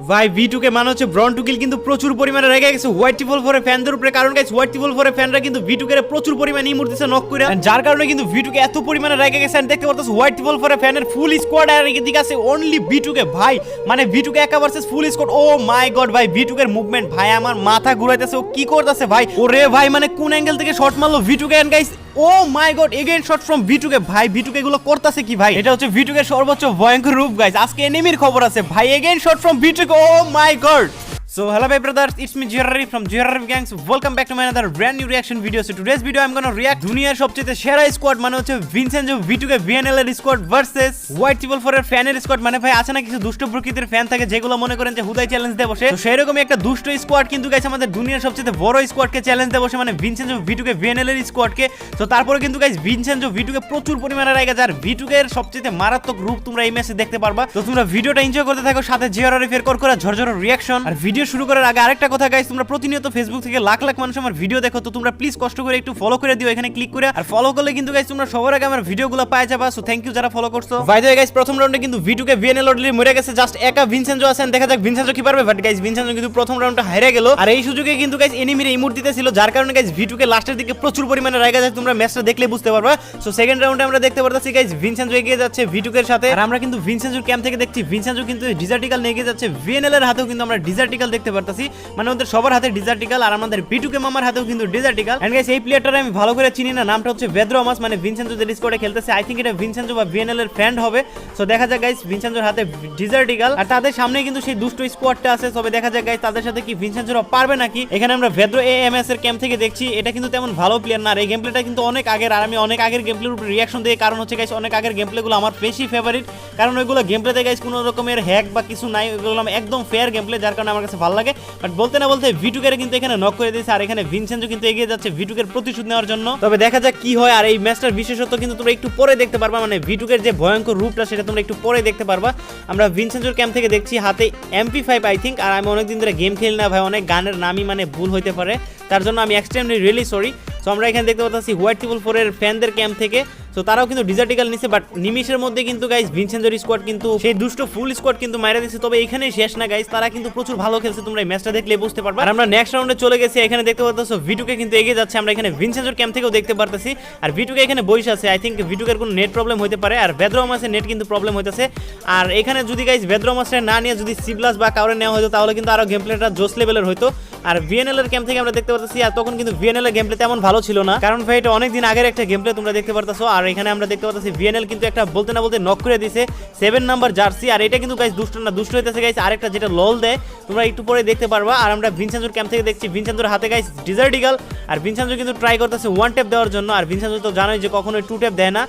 ভাই V2K মানে হচ্ছে ব্রন টু কিল কিন্তু প্রচুর পরিমাণে রেগে গেছে হোয়াইট ট্রিপল ফোরের ফ্যানদের উপরে, কারণ গাইস হোয়াইট ট্রিপল ফোরের ফ্যানরা কিন্তু V2K এর প্রচুর পরিমাণে ইমোট দিছে নক করে, যার কারণে কিন্তু V2K এত পরিমাণে রেগে গেছে। এন্ড দেখতে পারতেছ হোয়াইট ট্রিপল ফোরের ফ্যানের ফুল স্কোয়াড আর এদিকে আছে অনলি V2K। ভাই মানে V2K একা versus full squad, O my god ভাই V2K এর মুভমেন্ট ভাই আমার মাথা ঘুরাইতেছে, ও কি করতেছে ভাই, ওরে ভাই মানে কোন অ্যাঙ্গেল থেকে শট মারলো V2K। And guys oh my God again shot from V2K। ভাই V2K গুলো করতেছে কি ভাই, এটা হচ্ছে V2K এর সর্বোচ্চ ভয়ঙ্কর রূপ গাইস। আজকে এনিমির খবর আছে ভাই, again shot from V2K, oh my God. So hello my brothers, it's me Jerry from Jerry Gangs. Welcome back to my another brand new reaction video. So today's video I'm gonna react দুনিয়ার সবচেয়ে সেরা squad মানে হচ্ছে Vincenzo V2K VNL এর squad versus white triple ফোরের ফ্যানের squad. মানে ভাই আছে না কিছু দুষ্ট প্রকৃতির ফ্যান থাকে যেগুলো মনে করেন যে হুদাই চ্যালেঞ্জ দেয় বসে, তো সেরকমই একটা দুষ্ট স্কোয়াড কিন্তু গাইস আমাদের দুনিয়ার সবচেয়ে বড় স্কোয়াডকে চ্যালেঞ্জ দেয় বসে, মানে ভিনসেনজো V2K VNL এর স্কোয়াডকে। তো তারপরে কিন্তু গাইস ভিনসেনজো V2K প্রচুর পরিমাণে রাইগা, যার V2K এর সবচেয়ে মারাত্মক রূপ তোমরা এই ম্যাচে দেখতে পারবা। তো তোমরা ভিডিওটা এনজয় করতে থাকো, সাথে জিআরআর ফের করা ঝরঝর রিঅ্যাকশন। আর ভিডিও শুরু করার আগে আরেকটা কথা গাইস, তোমরা প্রতিনিয়ত ফেসবুক থেকে লাখ লাখ মানুষ আমার ভিডিও দেখো, তো তোমরা প্লিজ কষ্ট করে একটু ফলো করে দিও এখানে ক্লিক করে। আর ফলো করলে কিন্তু গাইস তোমরা সবার আগে আমার ভিডিওগুলো পাওয়া যাবে। সো থ্যাংক ইউ যারা ফলো করছো। বাই দ্য ওয়ে গাইস প্রথম রাউন্ডে কিন্তু V2K VNL অলরেডি মরে গেছে, জাস্ট একা ভিনসেনজো আছেন, দেখা যাক ভিনসেনজো কি পারবে। বাট গাইস ভিনসেনজো কিন্তু প্রথম রাউন্ডটা হেরে গেল, আর এই সুযোগে কিন্তু গাইস এনিমির ইমোট দিতেছিল, যার কারণে গাইস V2K লাস্টের দিকে প্রচুর পরিমাণে রাইগা যায়, তোমরা ম্যাচটা দেখলে বুঝতে পারবা। সো সেকেন্ড রাউন্ডে আমরা দেখতে পারতেছি গাইস ভিনসেনজো এগিয়ে যাচ্ছে V2K এর সাথে, আর আমরা কিন্তু ভিনসেনজোর ক্যাম্প থেকে দেখছি ভিনসেনজো কিন্তু ডিজার্টিক্যাল নিয়ে এগিয়ে যাচ্ছে, VNL এর হাতেও কিন্তু আমরা ডিজার্টিক্যাল দেখতে পারতেছি, মানে ওদের সবার হাতে ডিজার্টিক্যাল, আর আমাদের V2K মামার হাতেও কিন্তু ডিজার্টিক্যাল। এন্ড গাইস এই প্লেয়ারটারে আমি ভালো করে চিনি না, নামটা হচ্ছে ভেদ্রোমাস, মানে ভিনসেনজো যে স্কোয়াডে খেলতেছে আই থিংক এটা ভিনসেনজো বা VNL এর ফ্রেন্ড হবে। সো দেখা যাক গাইস ভিনসেনজোর হাতে ডিজার্টিক্যাল, আর তাদের সামনে কিন্তু সেই দুষ্ট স্কোয়াডটা আছে। তবে দেখা যাক গাইস তাদের সাথে কি ভিনসেনজোরা পারবে নাকি। এখানে আমরা ভেদ্রো AMS এর ক্যাম্প থেকে দেখছি, এটা কিন্তু তেমন ভালো প্লেয়ার না, আর এই গেম প্লেটা কিন্তু অনেক আগের, আর আমি অনেক আগের গেম প্লের উপর রিঅ্যাকশন দিই, কারণ হচ্ছে গাইস অনেক আগের গেম প্লেগুলো আমার বেশি ফেভারিট, কারণ ওইগুলো গেম প্লেতে গাইস কোনো রকমের হ্যাক বা কিছু নাই, ওইগুলো একদম ফেয়ার গেম প্লে, যার কারণে আমার কাছে ভালো লাগে। বাট বলতে না বলতে V2K এর কিন্তু এখানে নক করে দিয়েছে, আর এখানে ভিনসেনজো কিন্তু এগিয়ে যাচ্ছে V2K এর প্রতিশোধ নেওয়ার জন্য। তবে দেখা যাক কি হয়, আর এই ম্যাচটার বিশেষত্ব কিন্তু তোমরা একটু পরে দেখতে পারবা, মানে V2K এর যে ভয়ঙ্কর রূপটা সেটা তোমরা একটু পরে দেখতে পারবা। আমরা ভিনসেনজোর ক্যাম্প থেকে দেখছি হাতে MP5 আই থিঙ্ক, আর আমি অনেকদিন ধরে গেম খেলি না ভাই, অনেক গানের নামই মানে ভুল হইতে পারে, তার জন্য আমি এক্সট্রিমলি রিয়েলি সরি। সো আমরা এখানে দেখতে পাচ্ছি হোয়াইট ট্রিপল ফোরের ফ্যানদের ক্যাম্প থেকে, সো তারাও কিন্তু ডিজার্টিক্যাল নিছে, বাট নিমিশের মধ্যে কিন্তু গাইস ভিনসেনজোর স্কোয়াড কিন্তু সেই দুষ্ট ফুল স্কোয়াড কিন্তু মাইরা দিচ্ছে। তবে এখানে শেষ না গাইস, তারা কিন্তু প্রচুর ভালো খেলছে, তোমরা এই ম্যাচটা দেখলে বুঝতে পারবা। আর আমরা নেক্সট রাউন্ডে চলে গেছি, এখানে দেখতে পাচ্ছ V2K কিন্তু এগিয়ে যাচ্ছে, আমরা এখানে ভিনসেনজোর ক্যাম্প থেকেও দেখতে পারতেছি, আর V2K এখানে বসে আছে, আই থিঙ্ক V2K এর কোনো নেট প্রবলেম হতে পারে, আর ভেদ্রোমাসের নেট কিন্তু প্রবলেম হইতেছে। আর এখানে যদি গাইস ভেদ্রোমাসের না নিয়ে যদি সিপ্লাস বা কাউরে নেওয়া হতো তাহলে কিন্তু আরো গেম প্লেটা জোস লেভেলের হতো। আর VNL এর ক্যাম্প থেকে আমরা দেখতে পাচ্ছি, আর তখন কিন্তু VNL এর গেম প্লে তেমন ভালো ছিল না, কারণ ভাই এটা অনেকদিন আগের একটা গেম প্লে তোমরা দেখতে পারতেছো। আর এখানে আমরা দেখতে পাচ্ছি VNL কিন্তু একটা বলতে না বলতে নক করে দিয়েছে 7 নাম্বার জার্সি, আর এটা কিন্তু গাইস দুষ্ট না, দুষ্ট হইতেছে গাইস আরেকটা যেটা লল দেয়, তোমরা একটু পরে দেখতে পারবা। আর আমরা ভিনসেনজোর ক্যাম্প থেকে দেখছি ভিনসেনজোর হাতে গাইস ডিজার্টিক্যাল, আর ভিনসেনজো কিন্তু ট্রাই করতেছে 1 ট্যাপ দেওয়ার জন্য, আর ভিনসেনজো তো জানোই যে কখনোই 2 ট্যাপ দেয় না।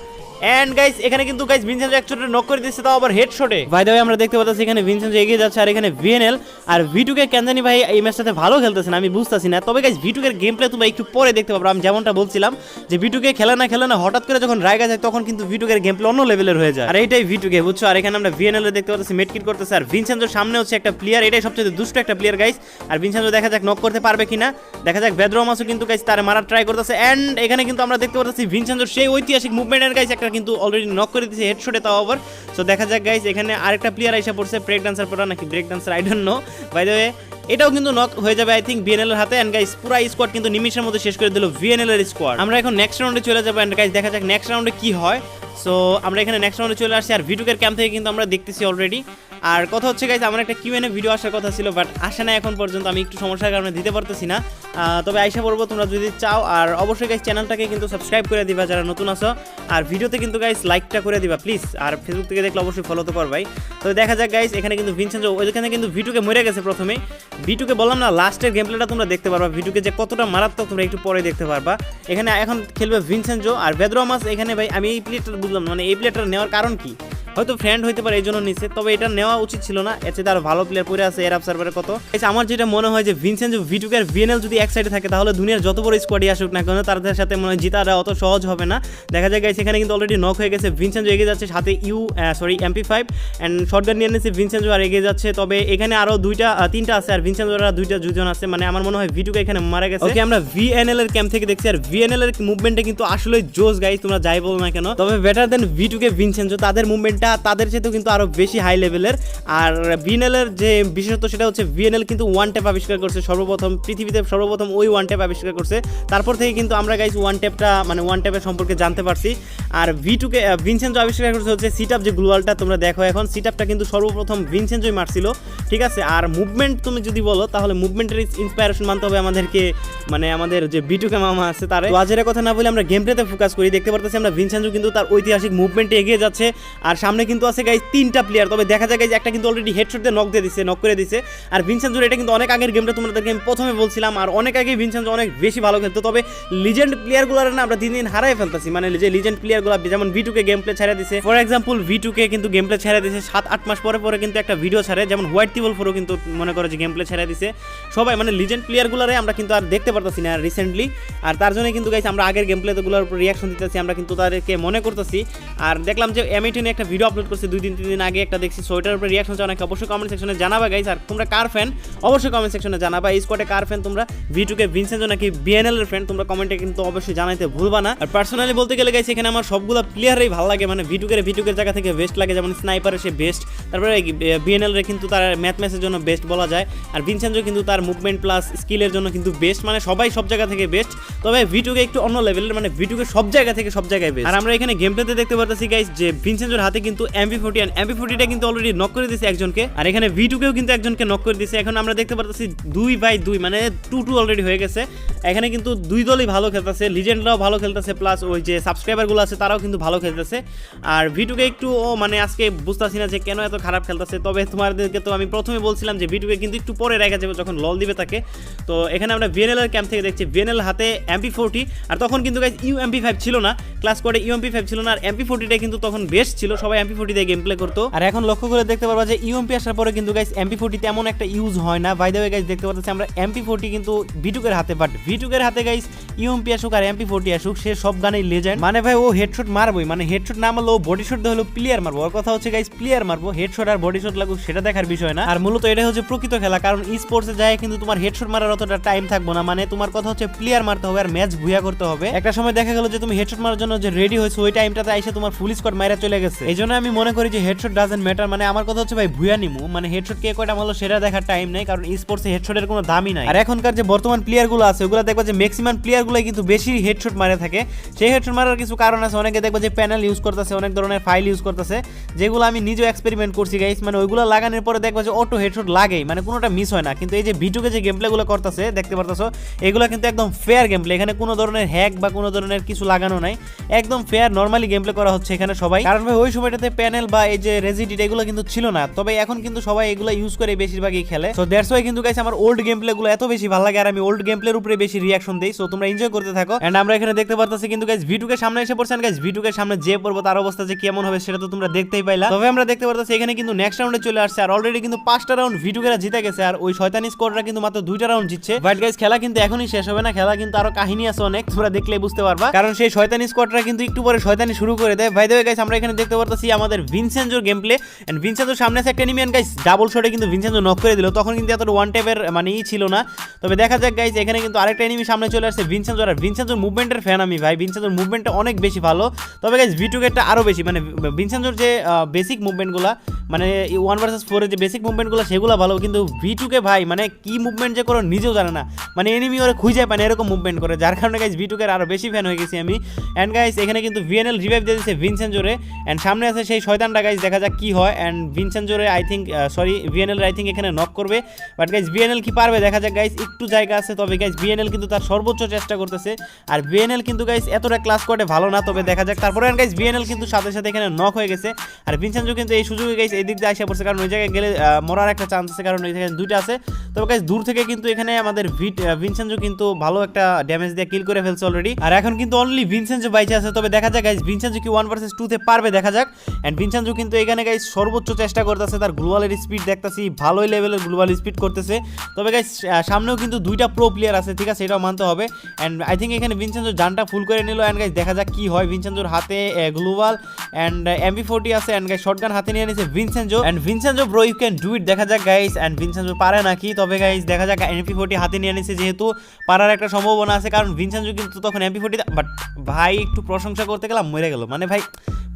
এন্ড গাইস এখানে কিন্তু গাইস ভিনসেনজো এক শটে নক করে দিচ্ছে, তাও আবার হেডশটে। বাই দ্য ওয়ে আমরা দেখতে পাচ্ছি এখানে ভিনসেনজো এগিয়ে যাচ্ছে, আর এখানে VNL আর V2K কেন জানি ভাই এই ম্যাচটাতে ভালো খেলতেছে না, আমি বুঝতাছি না। তবে গাইস V2K এর গেম প্লে তোমরা একটু পরে দেখতে পারবে, আমি যেমনটা বলছিলাম যে V2K খেলে না হঠাৎ করে যখন রাইগা যায় তখন কিন্তু V2K এর গেম প্লে অন্য লেভেলের হয়ে যায়, আর এইটাই V2K বুঝছো। আর এখানে আমরা VNL এর দেখতে পাচ্ছি মেডকিট করতেছে, আর ভিনসেনজোর সামনে হচ্ছে একটা প্লেয়ার, এটাই সবচেয়ে দুষ্ট একটা প্লেয়ার গাইস, আর ভিনসেনজো দেখা যাক নক করতে পারবে কিনা, দেখা যাক ভেদ্রোমাসও কিন্তু গাইস তার মারার ট্রাই করতেছে। এন্ড এখানে কিন্তু আমরা দেখতে পাচ্ছি ভিনসেনজোর সেই ঐতিহাসিক মুভমেন্টের গাইস একটা কিন্তু অলরেডি নক করে দিয়েছে হেডশটে, তাও আবার। সো দেখা যাক গাইস এখানে আরেকটা প্লেয়ার আইসা পড়ছে, ব্রেক ডান্সার পড়া নাকি break dancer I don't know. By the way এটাও কিন্তু নক হয়ে যাবে আই থিঙ্ক VNL এর হাতে। এন্ড গাইস পুরো স্কোয়াড কিন্তু নিমিশের মধ্যে শেষ করে দিল VNL এর স্কোয়াড। আমরা এখন নেক্সট রাউন্ডে চলে যাবো, এন্ড গাইস দেখা যাক নেক্সট রাউন্ডে কি হয়। সো আমরা এখানে নেক্সট রাউন্ডে চলে আসছি, আর V2K এর ক্যাম্প থেকে কিন্তু আমরা দেখতেছি অলরেডি। আর কথা হচ্ছে গাইস আমার একটা Q&A ভিডিও আসার কথা ছিল, বাট আসে না এখন পর্যন্ত, আমি একটু সমস্যার কারণে দিতে পারতেছি না, তবে আইসা পড়বো তোমরা যদি চাও। আর অবশ্যই গাইস চ্যানেলটাকে কিন্তু সাবস্ক্রাইব করে দিবা যারা নতুন আছো, আর ভিডিওতে কিন্তু গাইস লাইকটা করে দিবা প্লিজ, আর ফেসবুক থেকে দেখলে অবশ্যই ফলো তো করবাই। তো দেখা যাক গাইস এখানে কিন্তু ভিনসেনজো ওইখানে কিন্তু V2K মরে গেছে প্রথমে। V2K বললাম না লাস্টের গেম প্লেটা তোমরা দেখতে পারবা, V2K যে কতটা মারাত্মক তোমরা একটু পরে দেখতে পারবা। এখানে এখন খেলবে ভিনসেনজো আর ভেদ্রোমাস। এখানে ভাই আমি এই প্লেটা বুঝলাম, মানে এই প্লেটা নেওয়ার কারণ কি, হয়তো ফ্রেন্ড হইতে পারে এই জন্য নিচ্ছে, তবে এটা নেওয়া উচিত ছিল না, এর চেয়ে আরো ভালো প্লেয়ার পড়ে আছে এর সার্ভারে কত। আমার যেটা মনে হয় যে ভিনসেনজো V2K আর VNL যদি এক সাইডে থাকে তাহলে দুনিয়ার যত বড় স্কোয়াডই আসুক না কেন তাদের সাথে মনে হয় জিতাটা অত সহজ হবে না। দেখা যায় গাইস এখানে কিন্তু অলরেডি নক হয়ে গেছে, ভিনসেনজো এগিয়ে যাচ্ছে, সাথে MP5 এন্ড শটগান নিয়ে নিয়েছে ভিনসেনজো আর এগিয়ে যাচ্ছে। তবে এখানে আরো তিনটা আছে, আর ভিনসেনজোরা দুজন আছে, মানে আমার মনে হয় V2K এখানে মারা গেছে। ওকে আমরা VNL এর ক্যাম্প থেকে দেখছি, আর VNL এর মুভমেন্টটা কিন্তু আসলে জোস গাইস, তোমরা যাই বলো না কেন। তবে বেটার দেন V2K ভিনসেনজো, তাদের মুভমেন্ট গানটা তাদের চেয়েও কিন্তু আরও বেশি হাই লেভেলের। আর ভিএনএলের যে বিশেষত্ব সেটা হচ্ছে ভিএনএল কিন্তু ওয়ান ট্যাপ আবিষ্কার করছে সর্বপ্রথম, পৃথিবীতে সর্বপ্রথম ওই ওয়ান ট্যাপ আবিষ্কার করছে। তারপর থেকে কিন্তু আমরা গাইস ওয়ান ট্যাপের সম্পর্কে জানতে পারছি। আর ভিটুকে ভিনসেনজো আবিষ্কার করছে হচ্ছে সিটআপ, যে গ্লোয়ালটা তোমরা দেখো এখন, সিটআপটা কিন্তু সর্বপ্রথম ভিনসেনজোই মারছিল, ঠিক আছে। আর মুভমেন্ট তুমি যদি বলো তাহলে মুভমেন্টের ইন্সপায়ারেশন মানতে হবে আমাদেরকে, মানে আমাদের যে ভিটুকে মামা আছে তার। তো আজের কথা না বলে আমরা গেম প্লেতে ফোকাস করি। দেখতে পারতেছি আমরা ভিনসেনজো কিন্তু তার ঐতিহাসিক মুভমেন্টে এগিয়ে যাচ্ছে। আর সামনে কিন্তু আছে গাইস 3টা প্লেয়ার। তবে দেখা যায় গাইস একটা কিন্তু অলরেডি হেডশট দিয়ে নক করে দিছে। আর ভিনসেনজোর এটা কিন্তু অনেক আগের গেমটা তোমাদেরকে আমি প্রথমে বলছিলাম, আর অনেক আগে ভিনসেনজো অনেক বেশি ভালো খেলতো। তবে লিজেন্ড প্লেয়ারগুলোর না আমরা দিন দিন হারাই ফেলতেছি, মানে যে লিজেন্ড প্লেয়ারগুলো যেমন ভিটুকে গেম প্লে ছেড়ে দিছে। ফর এক্সাম্পল ভিটুকে কিন্তু গেম প্লে ছেড়ে দিছে 7-8 মাস পরে কিন্তু একটা ভিডিও ছাড়ে। যেমন হোয়াইট টিবল ফোরও কিন্তু মনে করে যে গেম প্লে ছেড়ে দিছে। সবাই মানে লিজেন্ড প্লেয়ারগুলোরে আমরা কিন্তু আর দেখতে পারতেছি না রিসেন্টলি। আর তার জন্য কিন্তু গাইস আমরা আগের গেম প্লেগুলোর উপর রিয়াকশন দিতেছি, আমরা কিন্তু তাদেরকে মনে করতেছি। আর দেখলাম যে M18 একটা ভিডিও আপলোড করছে 2-3 দিন আগে, একটা দেখছি। সো এটার উপর রিয়াকশন চাও নাকি অবশ্যই কমেন্ট সেকশনে জানাবা গাইস। আর তোমরা কার ফ্যান অবশ্যই কমেন্ট সেকশনে জানাবা। এই স্কোয়াডে কার ফ্যান তোমরা, ভিটুকে ভিনসেনজো নাকি ভিএনএল এর ফ্যান, তোমরা কমেন্টে কিন্তু অবশ্যই জানাইতে ভুলবা না। আর পার্সোনালি বলতে গেলে গাইস এখানে আমার সবগুলো প্লেয়ারই ভালো লাগে, মানে ভিটুকের জায়গা থেকে বেস্ট লাগে। যেমন স্নাইপারে সে বেস্ট, তারপরে ভিএনএল রে কিন্তু তার ম্যাচের জন্য বেস্ট বলা যায়। আর ভিনসেনজো কিন্তু তার মুভমেন্ট প্লাস স্কিলের জন্য কিন্তু বেস্ট, মানে সবাই সব জায়গা থেকে বেস্ট। তবে ভিটুকে একটু অন্য লেভেলের, মানে ভিটুকে সব জায়গা থেকে সব জায়গায় বেস্ট। আর আমরা এখানে গেম প্লেতে দেখতে পারতেছি গাইস যে ভিনসেনজোর হাতে কিন্তু MP40, আর MP40টা কিন্তু অলরেডি নক করে দিয়েছে একজনকে। আর এখানে ভিটুকেও কিন্তু একজনকে নক করে দিয়েছে। এখন আমরা দেখতে পারতেছি 2-2, মানে 2-2 অলরেডি হয়ে গেছে। এখানে কিন্তু দুই দলই ভালো খেলতেছে, লিজেন্ডরাও ভালো খেলতেছে, প্লাস ওই যে সাবস্ক্রাইবারগুলো আছে তারাও কিন্তু ভালো খেলতেছে। আর ভিটুকে একটু মানে আজকে বুঝতেছি না যে কেন এত খারাপ খেলতেছে। তবে তোমাদেরকে তো আমি প্রথমে বলছিলাম যে ভিটুকে কিন্তু একটু পরে রেখে যাবে যখন লল দিবে তাকে। তো এখানে আমরা ভিএনএল এর ক্যাম্প থেকে দেখছি ভিএনএল হাতে MP40, আর তখন কিন্তু গাইস UMP5 ছিল না, ক্লাস কোডে UMP5 ছিল না। আর MP40টা কিন্তু তখন বেস্ট ছিল, সবাই MP40 দিয়ে গেম প্লে করতো। আর এখন লক্ষ্য করে দেখতে পারবা যে UMP আসার পরে কিন্তু গাইস MP40 তেমন একটা ইউজ হয় না। বাই দ্য ওয়ে গাইস দেখতে পাচ্ছি আমরা MP40 কিন্তু ভিটুকের হাতে, বাট ভিটুকের হাতে গাইস UMP আসুক আর MP40 আসুক, সে সব গানেই লেজেন্ড। মানে ভাই ও হেডশট মারবই, মানে হেডশট না মারলেও বডি শট দিয়ে হলো প্লেয়ার মারবো। ওর কথা হচ্ছে গাইস প্লেয়ার মারবো, হেডশট আর বডি শট লাগুক সেটা দেখার বিষয় না। আর মূলত এটা হচ্ছে প্রকৃত খেলা, কারণ ই স্পোর্টসে যায় কিন্তু তোমার হেডশট মারার অতটা টাইম থাকবো না। মানে তোমার কথা হচ্ছে প্লেয়ার মারতে হবে আর ম্যাচ ভুয়া করতে হবে। একটা সময় দেখা গেল যে তুমি হেডশট মারার জন্য যে রেডি হয়েছে ওই টাইমটাতে এসে তোমার ফুল স্কোয়াড মাইরা চলে গেছে। এই জন্য আমি মনে করি যে হেডশট ডাজন্ট ম্যাটার। মানে আমার কথা হচ্ছে ভাই ভুয়া নিমু, মানে হেডশট কে কয়টা মারলো সেটা দেখার টাইম নেই, কারণ ই স্পোর্টসে হেডশটের কোনো দামই নাই। আর এখনকার যে বর্তমান প্লেয়ারগুলো আছে ওগুলো দেখবা যে ম্যাক্সিমাম প্লেয়ারগুলো কিন্তু বেশি হেডশট মারে থাকে। সেই হেডশট মারার কিছু কারণ আছে। অনেকে দেখবা যে প্যানেল ইউজ করতেছে, অনেক ধরনের ফাইল ইউজ করতেছে, যেগুলো আমি নিজেও এক্সপেরিমেন্ট করছি গাইস। মানে ওইগুলো লাগানোর পরে দেখবা যে অটো হেডশট লাগেই, মানে কোনোটা মিস হয় না। কিন্তু এই যে ভিটুকে যে গেম প্লেগুলো করতেছে দেখতে পারতেছো, এগুলো কিন্তু একদম ফেয়ার গেম প্লে। এখানে কোনো ধরনের হ্যাক বা কোনো ধরনের কিছু লাগানো নাই, একদম ফেয়ার নরমালি গেম প্লে করা হচ্ছে এখানে সবাই। কারণ ভাই ওই সময়টাতে প্যানেল বা এই যে রেজিডিট এগুলো কিন্তু ছিল না। তবে এখন কিন্তু সবাই এগুলো ইউজ করে বেশিরভাগই খেলে। সো দ্যাটস ওয়াই কিন্তু গাইস আমার ওল্ড গেম প্লেগুলো এত বেশি ভালো লাগে, আর আমি ওল্ড গেম প্লের উপরে বেশি রিয়াকশন দেই। সো তোমরা এনজয় করতে থাকো। এন্ড আমরা এখানে দেখতে পারতেছি কিন্তু গাইস ভিটুকে সামনে এসে পড়ছেন। গাইস ভিটুকে সামনে যে পড়বো তার অবস্থা যে কেমন হবে সেটা তো তোমরা দেখতেই পাইলা। তবে আমরা দেখতে পারতেছি এখানে কিন্তু নেক্সট রাউন্ডে চলে আসছে, আর অলরেডি কিন্তু 5টা রাউন্ড ভিটুকেরা জিতে গেছে, আর ওই শয়তানি স্কোয়াডরা কিন্তু মাত্র 2টা রাউন্ড জিতছে। বাট গাইস খেলা কিন্তু এখনই শেষ হবে না, খেলা কিন্তু আরো কাহিনী আছে অনেক, তোমরা দেখলেই বুঝতে পারবা। কারণ সেই শয়তানি স্কোয়াডরা কিন্তু একটু পরে শয়তানি শুরু করে দেয়। বাই দ্য ওয়ে গাইস আমরা এখানে দেখতে পারতেছি আমাদের ভিনসেনজোর গেম প্লে। এন্ড ভিনসেনজোর সামনে আছে একটা এনিমি, এন্ড গাইস ডাবল শটে কিন্তু ভিনসেনজো নক করে দিল। তখন কিন্তু এত ওয়ান ট্যাপের মানে ছিল না। তবে দেখা যাক গাইস এখানে কিন্তু আরেকটা এনিমি সামনে চলে আসছে ভিনসেনজোর। আর ভিনসেনজোর মুভমেন্টের ফ্যান আমি ভাই, ভিনসেনজোর মুভমেন্টটা অনেক বেশি ভালো। তবে গাইস ভিটুকেরটা আরো বেশি, মানে ভিনসেনজোর যে বেসিক মুভমেন্টগুলো, মানে 1 vs 4 এর যে বেসিক মুভমেন্টগুলো সেগুলো ভালো, কিন্তু ভিটুকে ভাই মানে কি মুভমেন্ট যে করে নিজেও জানে না, মানে এনিমি ওরে খুঁজে পায় না এরকম মুভমেন্ট করে, যার কারণে গাইস ভিটুকের আরো বেশি ফ্যান হয়ে গেছি আমি। এন্ড গাইস এখানে কিন্তু ভিএনএল রিভাইভ দিয়ে দিয়েছে ভিনসেনজোরে। এন্ড সামনে আছে সেই শয়তানটা গাইস, দেখা যাক কি হয়। এন্ড ভিনসেনজোরে I think VNL I think এখানে নক করবে। বাট গাইস ভিএনএল কি পারবে দেখা যাক গাইস, একটু জায়গা আছে। তবে গাইস ভিএনএল কিন্তু তার সর্বোচ্চ চেষ্টা করতেছে। আর ভিএনএল কিন্তু গাইস এতটা ক্লাস কোডে ভালো না, তবে দেখা যাক। তারপরে গাইস ভিএনএল কিন্তু সাথে সাথে এখানে নক হয়ে গেছে। আর ভিনসেনজো কিন্তু এই সুযোগে গাইস এই দিক দিয়ে আসা পড়ছে, কারণ ওই জায়গায় গেলে মরার একটা চান্স আছে, কারণ ওই জায়গায় 2টা আছে। তবে গাইস দূর থেকে কিন্তু এখানে আমাদের ভিনসেনজো কিন্তু ভালো একটা ড্যামেজ দিয়ে কিল করে ফেলছে অলরেডি। আর এখন কিন্তু অনলি ভিনসেনজো বাইচে আছে। তবে দেখা যাক গাইস ভিনসেনজো কি 1 vs 2 তে পারবে দেখা যাক। এন্ড ভিনসেনজো কিন্তু এখানে গাইস সর্বোচ্চ চেষ্টা করতেছে, তার গ্লোবালের স্পিড দেখতেছি ভালোই লেভেলের গ্লোবাল স্পিড করতেছে। তবে গাইস সামনেও কিন্তু 2টা প্রো প্লেয়ার আছে, ঠিক আছে, এটাও মানতে হবে। এন্ড আই থিঙ্ক এখানে ভিনসেনজো জানটা ফুল করে নিল। এন্ড গাইস দেখা যাক কি হয়। ভিনসেনজোর হাতে গ্লোবাল এন্ড MP40 আছে, এন্ড গাইস শটগান হাতে নিয়ে নিয়েছে Vincenzo. And Vincenzo bro you can do it, দেখা যাক গাইস। এন্ড ভিনসেনজো পারে নাকি। তবে গাইস দেখা যাক MP40 হাতে নিয়ে নিয়েছে, যেহেতু পারার একটা সম্ভাবনা আছে, কারণ ভিনসেনজো কিন্তু তখন MP40, বাট ভাই একটু প্রশংসা করতে গেলাম মরে গেল। মানে ভাই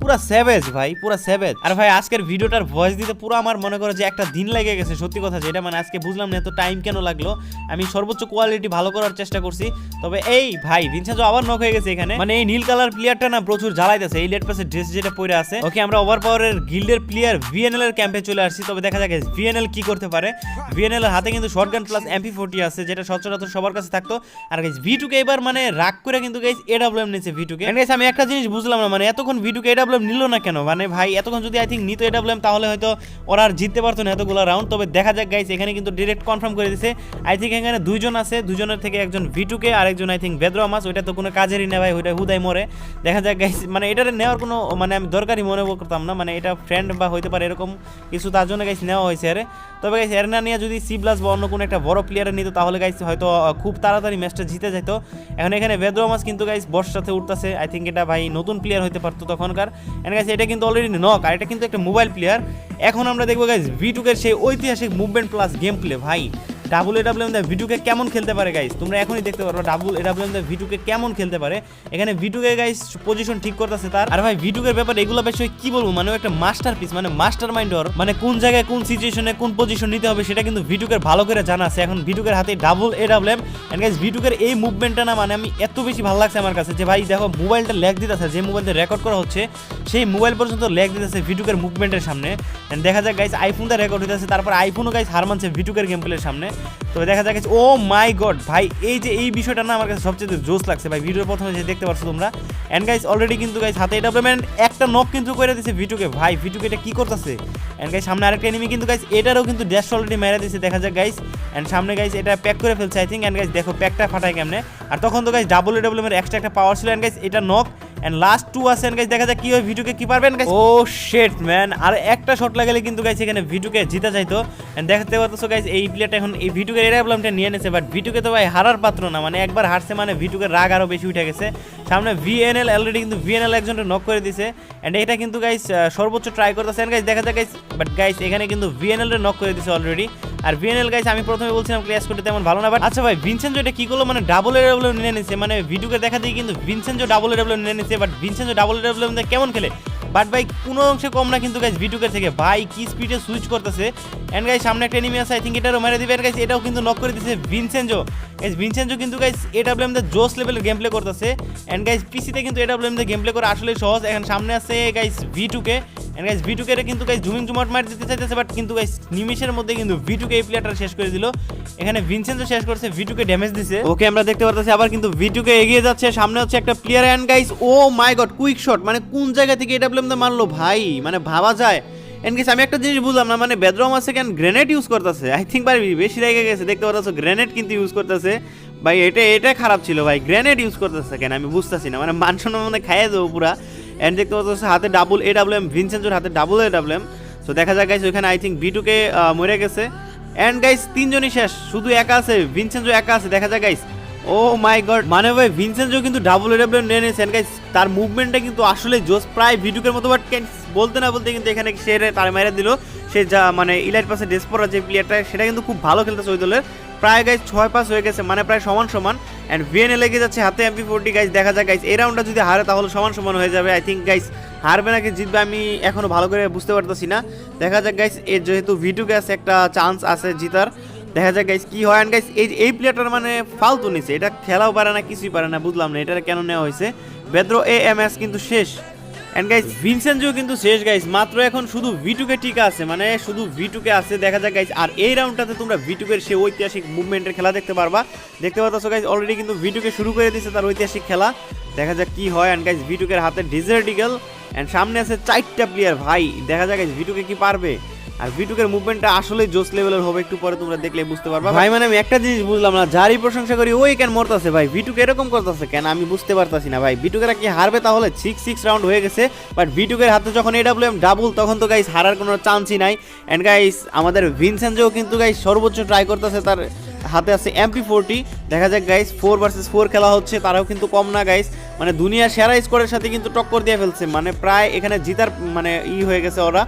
পুরা স্যাভেজ ভাই, পুরা স্যাভেজ। আর ভাই আজকের ভিডিওটার ভয়েস দিতে পুরো আমার মনে করো যে একটা দিন লেগে গেছে, সত্যি কথা যেটা, মানে আজকে বুঝলাম না এত টাইম কেন লাগলো। আমি সর্বোচ্চ কোয়ালিটি ভালো করার চেষ্টা করছি। তবে এই ভাই ভিনসেন্জো আবার নক হয়ে গেছে এখানে, মানে এই নীল কালার প্লেয়ারটা না প্রচুর জ্বালাইতেছে, এই লেট পাসে ড্রেস যেটা পরে আছে। ওকে, আমরা ওভার পাওয়ারের গিল্ডের প্লেয়ার ভিএনএল এর ক্যাম্পে চলে আসছি। তবে দেখা যাক ভিএনএল কি করতে পারে। ভিএনএল এর হাতে কিন্তু শটগান প্লাস MP40 আছে, যেটা সচরাচর সবার কাছে থাকতো। আর গাইস V2 কে এবার মানে রাগ করে কিন্তু গাইস AWM নিচ্ছে V2 কে। গাইস আমি একটা জিনিস বুঝলাম না, মানে এতক্ষণ V2 কে AWM নিল না কেন? মানে ভাই এতক্ষণ যদি আই থিঙ্ক নিত AWM তাহলে হয়তো ওরা আর জিততে পারতো না এতগুলো রাউন্ড। তবে দেখা যাক গাইস, এখানে কিন্তু ডাইরেক্ট কনফার্ম করে দিয়েছে। আই থিঙ্ক এখানে দুইজন আছে, দুজনের থেকে একজন V2 কে আর একজন আই থিঙ্ক বেদ্রোমাস। ওইটা তো কোনো কাজেরই না ভাই, ওইটা হুদাই মরে। দেখা যাক গাইস, মানে এটারে নেওয়ার কোনো মানে আমি দরকারই মনে করতাম না, মানে এটা ফ্রেন্ড বা হইতে পারে এরকম কিছু, তার জন্য গাইস নেওয়া হয়েছে আরে। তবে গাইস এর না নিয়ে যদি C+ বা অন্য কোনো একটা বড় প্লেয়ারে নিত তাহলে গাইস হয়তো খুব তাড়াতাড়ি ম্যাচটা জিতে যেত। এখন এখানে বেদ্রোমাস কিন্তু গাইস বস সাথে উঠতেছে, আই থিঙ্ক এটা ভাই নতুন প্লেয়ার হইতে পারতো তখনকার। এন্ড গাইস এটা কিন্তু অলরেডি নক, আর এটা কিন্তু একটা মোবাইল প্লেয়ার। এখন আমরা দেখবো গাইস V2 এর সেই ঐতিহাসিক মুভমেন্ট প্লাস গেম প্লে। ভাই ডাবল AWM দিয়ে V2 কে কেমন খেলতে পারে গাইস, তোমরা এখনই দেখতে পারো ডাবল AWM দিয়ে V2 কে কেমন খেলতে পারে। এখানে V2 কে গাইস পজিশন ঠিক করতেছে তার। আর ভাই V2 এর ব্যাপারে এগুলো বিষয়ে কি বলবো, মানে একটা মাস্টারপিস, মানে মাস্টার মাইন্ড ওর, মানে কোন জায়গায় কোন সিচুয়েশনে কোন পজিশন নিতে হবে সেটা কিন্তু V2 এর ভালো করে জানা আছে। এখন V2 এর হাতে double AWM and guys V2 এর এই মুভমেন্টটা না মানে আমি এত বেশি ভালো লাগছে আমার কাছে যে ভাই দেখো মোবাইলটা ল্যাগ দিতেছে, যে মোবাইলটা রেকর্ড করা হচ্ছে সেই মোবাইল পর্যন্ত ল্যাগ দিতেছে V2 এর মুভমেন্টের সামনে। এন্ড দেখা যাক গাইস আইফোনটা রেকর্ড হইতেছে, তারপর আইফোনও গাইস হার মানছে V2 এর গেম প্লের সামনে। তবে দেখা যাক ও মাই গড ভাই, এই যে এই বিষয়টা না আমার কাছে সবচেয়ে জোস লাগছে ভাই। ভিডিওর প্রথমে যে দেখতে পাচ্ছ তোমরা, এন্ড গাইস অলরেডি কিন্তু গাইস হাতে AWM একটা নক কিন্তু করে দিয়েছে V2 কে। ভাই V2 কে এটা কি করতেছে? এন্ড গাইস সামনে আরেকটা এনিমি কিন্তু গাইস এটারও কিন্তু ড্যাশ অলরেডি মেরে দিয়েছে, দেখা যাক গাইস। এন্ড সামনে গাইস এটা প্যাক করে ফেলছে আই থিঙ্ক। এন্ড গাইস দেখো প্যাকটা ফাটায় কেমনে। আর তখন তো গাইস ডাবল AWM এর এক্সট্রা একটা পাওয়ার ছিল। এন্ড গাইস এটা নক এন্ড লাস্ট 2 আছে। এন্ড গাইস দেখা যাক কি হয়, V2 কে কি পারবেন গাইস। ও শিট ম্যান, আর একটা শট লাগালে কিন্তু গাইস এখানে V2 কে জিতা যাইতো। এন্ড দেখতে পাচ্ছ গাইস এই প্লেয়ারটা এখন এই V2 কে AWMটা নিয়ে নেছে, বাট V2 কে তো ভাই হারার পাত্র না, মানে একবার হারছে মানে V2 কে রাগ আরো বেশি উঠে গেছে। সামনে VNL অলরেডি কিন্তু VNL একজনকে নক করে দিয়েছে। এন্ড এটা কিন্তু গাইস সর্বোচ্চ ট্রাই করতেছে। এন্ড গাইস দেখা যাক গাইস, বাট গাইস এখানে কিন্তু VNL এর নক করে দিয়েছে অলরেডি। আর VNL গাইস আমি প্রথমে বলছিলাম ক্ল্যাশ করতে তেমন ভালো না, বাট আচ্ছা ভাই ভিনসেনজো এটা কি করলো, মানে ডাবল AWM নিয়ে নিছে, মানে V2 কে দেখা দিয়ে কিন্তু ভিনসেনজো ডাবল AWM নিয়ে নিছে। বাট ভিনসেনজো ডাবল AWM দিয়ে কেমন খেলে, বাট ভাই কোনো অংশে কম না কিন্তু গাইস V2 কে থেকে। ভাই কি স্পিডে সুইচ করতেছে। এন্ড গাইস সামনে একটা এনিমি আছে, আই থিঙ্ক এটারও মেরে দিবে। এন্ড গাইস এটাও কিন্তু নক করে দিয়েছে ভিনসেনজো। গাইস ভিনসেনজো কিন্তু গাইস AWM দিয়ে জোস লেভেলের গেম প্লে করতেছে। এন্ড গাইস পিসিতে কিন্তু AWM দিয়ে গেম প্লে করা আসলে সহজ। এখন সামনে আছে guys V2 K. And guys V2 K কিন্তু গাইস জুমিং জুমাট মার দিতে চাইতেছে, বাট কিন্তু গাইস নিমিশের মধ্যে কিন্তু V2 কে এই প্লেয়ারটা শেষ করে দিল। এখানে ভিনসেনজো শেষ করছে, V2 কে ড্যামেজ দিছে। ওকে আমরা দেখতে পারতেছি আবার কিন্তু V2 কে এগিয়ে যাচ্ছে, সামনে হচ্ছে একটা player. And guys oh my God quick shot, মানে কোন জায়গা থেকে AWM দিয়ে মারলো ভাই, মানে ভাবা যায়। এন্ড গাইস আমি একটা জিনিস বুঝলাম না, মানে বেদ্রোমাস কেন গ্রেনেড ইউজ করতেছে, আই থিঙ্ক ভাই বেশি রেগে গেছে। দেখতে পারতেছো গ্রেনেড কিন্তু ইউজ করতেছে ভাই, এটা খারাপ ছিল ভাই। গ্রেনেড ইউজ করতেছে কেন আমি বুঝতেছি না, মানে মানসম্মান মানে খাইয়ে দেবো পুরা। এন্ড দেখতে পাচ্ছ হাতে ডাবল AWM, ভিনসেনজোর হাতে ডাবল AWM। সো দেখা যায় গাইস ওইখানে আই থিঙ্ক V2 কে মরে গেছে। এন্ড গাইস তিনজনই শেষ, শুধু একা আছে ভিনসেনজো, একা আছে। দেখা যায় গাইস ও মাই গড, মানে ভাই ভিনসেনজো কিন্তু ডাবল AWM নিয়ে নিয়েছে। এন্ড গাইস তার মুভমেন্টটা কিন্তু আসলে জোস, প্রায় V2 এর মতো। বাট বলতে না বলতে কিন্তু এখানে সে তার মেরে দিল। সে যা মানে ইলাইট পাসে ডেসপোরা যে প্লেয়ারটা, সেটা কিন্তু খুব ভালো খেলতেছে ওই দলের। প্রায় গাইস 6 পাস হয়ে গেছে, মানে প্রায় সমান সমান। এন্ড VNL লেগে যাচ্ছে হাতে MP40 গাইস। দেখা যায় গাইস এই রাউন্ডটা যদি হারে তাহলে সমান সমান হয়ে যাবে। আই থিঙ্ক গাইস হারবে নাকি জিতবে আমি এখনো ভালো করে বুঝতে পারতেছি না। দেখা যাক গাইস এর যেহেতু V2 কে আছে একটা চান্স আছে জিতার, দেখা যাক গাইস কি হয়। এন্ড গাইস এই প্লেয়ারটার মানে ফালতু নিছে, এটা খেলাও পারে না কিছুই পারে না, বুঝলাম না এটা কেন নেওয়া হয়েছে। বেদ্রো AMS কিন্তু শেষ। এন্ড গাইস ভিনসেনজো কিন্তু শেষ গাইস, মাত্র এখন শুধু V2 কে টিকা আছে, মানে শুধু V2 কে আছে। দেখা যাক গাইস আর এই রাউন্ডটাতে তোমরা V2 এর সেই ঐতিহাসিক মুভমেন্টের খেলা দেখতে পারবা। দেখতে পাচ্ছো গাইস অলরেডি কিন্তু V2 কে শুরু করে দিয়েছে তার ঐতিহাসিক খেলা। দেখা যাক কি হয়। এন্ড গাইস V2 এর হাতে ডেজার্ট ইগল। এন্ড সামনে আছে 4টা প্লেয়ার ভাই। দেখা যাক গাইস V2 কে কি পারবে। আর V2 এর মুভমেন্টটা আসলে জোস লেভেলের হবে, একটু পরে তোমরা দেখলে বুঝতে পারবা ভাই। মানে আমি একটা জিনিস বুঝলাম না, যারই প্রশংসা করি ওই কেন মরতাছে ভাই, V2 কে এরকম করতেছে কেন আমি বুঝতে পারতাছি না ভাই। V2 কে কি হারবে তাহলে? 6 রাউন্ড হয়ে গেছে, বাট V2 এর হাতে যখন AWM ডাবল তখন তো গাইস হারার কোনো চান্সই নাই। এন্ড গাইস আমাদের ভিনসেনজো কিন্তু গাইস সর্বোচ্চ ট্রাই করতেছে, তার হাতে আছে MP40। দেখা যাক গাইস 4 ভার্সেস 4 খেলা হচ্ছে, তারাও কিন্তু কম না গাইস, মানে দুনিয়ার সেরা স্কোরের সাথে কিন্তু টক্কর দিয়ে ফেলছে, মানে প্রায় এখানে জিতার মানে হয়ে গেছে ওরা।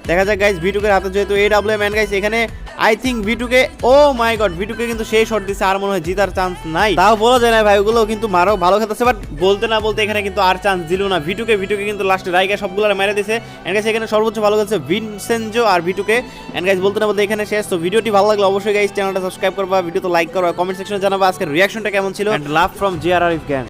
দেখা যাক গাইস ভিটুকের হাতে যেহেতু AWM এন্ড গাইস এখানে আই থিঙ্ক ভিটুকে ও মাই গড ভিটুকে কিন্তু সেই শট দিছে আর মনে হয় জিতার চান্স নাই তাও বলা যায় না ভাই ওগুলো কিন্তু মারো ভালো খেলতেছে বাট বলতে না বলতে এখানে কিন্তু আর চান্স দিল না ভিটুকে কিন্তু লাস্টে রাইগা সবগুলো মেরে দিয়েছে এন্ড গাইস এখানে সর্বোচ্চ ভালো খেলছে ভিনসেনজো আর ভিটুকে এন্ড গাইস বলতে না বলতে এখানে শেষ তো ভিডিওটি ভালো লাগলে অবশ্যই গাইস চ্যানেলটা সাবস্ক্রাইব করবা ভিডিওতে লাইক করবা কমেন্ট সেকশনে জানাবা আজকের রিঅ্যাকশনটা কেমন ছিল এন্ড লাভ ফ্রম জিআরআরএফ গ্যাং